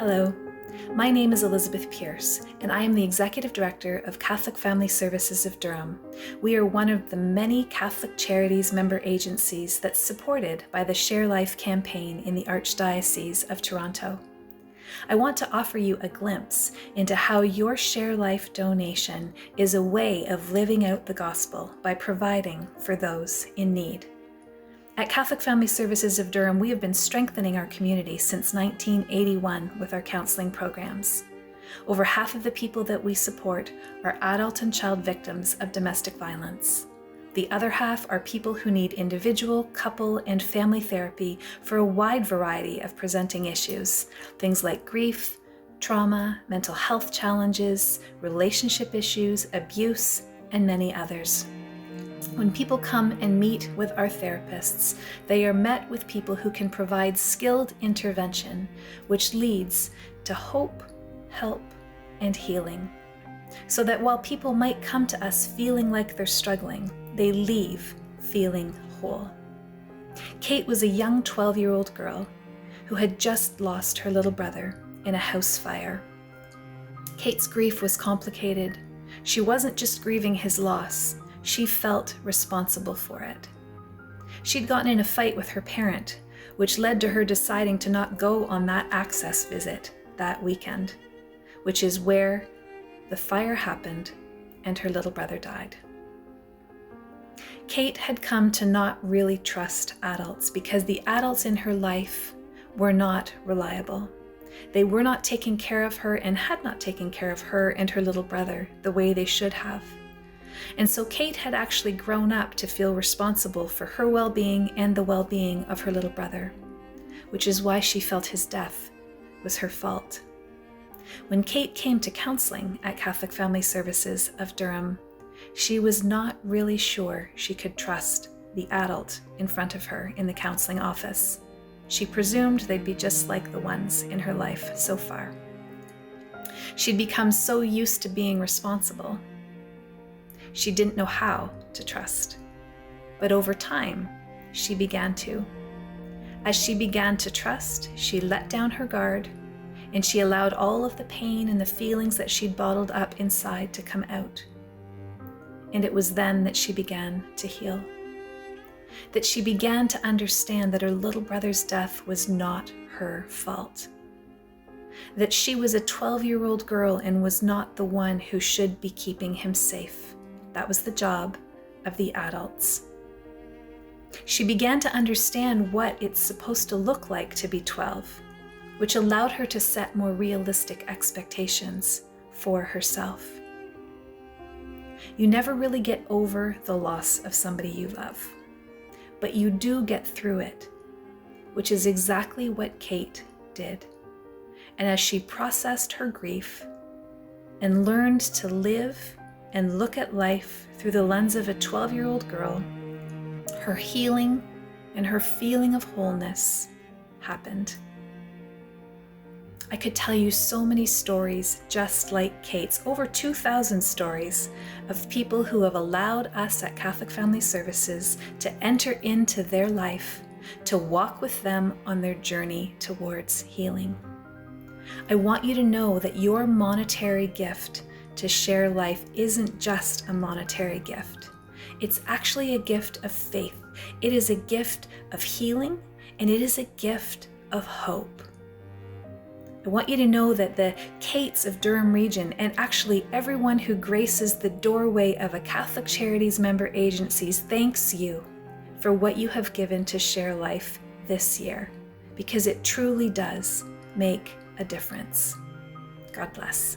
Hello, my name is Elizabeth Pierce, and I am the Executive Director of Catholic Family Services of Durham. We are one of the many Catholic Charities member agencies that's supported by the ShareLife campaign in the Archdiocese of Toronto. I want to offer you a glimpse into how your ShareLife donation is a way of living out the gospel by providing for those in need. At Catholic Family Services of Durham, we have been strengthening our community since 1981 with our counseling programs. Over half of the people that we support are adult and child victims of domestic violence. The other half are people who need individual, couple, and family therapy for a wide variety of presenting issues, things like grief, trauma, mental health challenges, relationship issues, abuse, and many others. When people come and meet with our therapists, they are met with people who can provide skilled intervention, which leads to hope, help, and healing. So that while people might come to us feeling like they're struggling, they leave feeling whole. Kate was a young 12-year-old girl who had just lost her little brother in a house fire. Kate's grief was complicated. She wasn't just grieving his loss. She felt responsible for it. She'd gotten in a fight with her parent, which led to her deciding to not go on that access visit that weekend, which is where the fire happened and her little brother died. Kate had come to not really trust adults because the adults in her life were not reliable. They were not taking care of her and had not taken care of her and her little brother the way they should have. And so Kate had actually grown up to feel responsible for her well-being and the well-being of her little brother, which is why she felt his death was her fault. When Kate came to counseling at Catholic Family Services of Durham, she was not really sure she could trust the adult in front of her in the counseling office. She presumed they'd be just like the ones in her life so far. She'd become so used to being responsible. She didn't know how to trust. But over time, she began to. As she began to trust, she let down her guard, and she allowed all of the pain and the feelings that she'd bottled up inside to come out. And it was then that she began to heal. That she began to understand that her little brother's death was not her fault. That she was a 12-year-old girl and was not the one who should be keeping him safe. That was the job of the adults. She began to understand what it's supposed to look like to be 12, which allowed her to set more realistic expectations for herself. You never really get over the loss of somebody you love, but you do get through it, which is exactly what Kate did. And as she processed her grief and learned to live and look at life through the lens of a 12-year-old girl, her healing and her feeling of wholeness happened. I could tell you so many stories just like Kate's, over 2,000 stories of people who have allowed us at Catholic Family Services to enter into their life, to walk with them on their journey towards healing. I want you to know that your monetary gift to ShareLife isn't just a monetary gift. It's actually a gift of faith. It is a gift of healing, and it is a gift of hope. I want you to know that the Kates of Durham region, and actually everyone who graces the doorway of a Catholic Charities member agencies, thanks you for what you have given to ShareLife this year, because it truly does make a difference. God bless.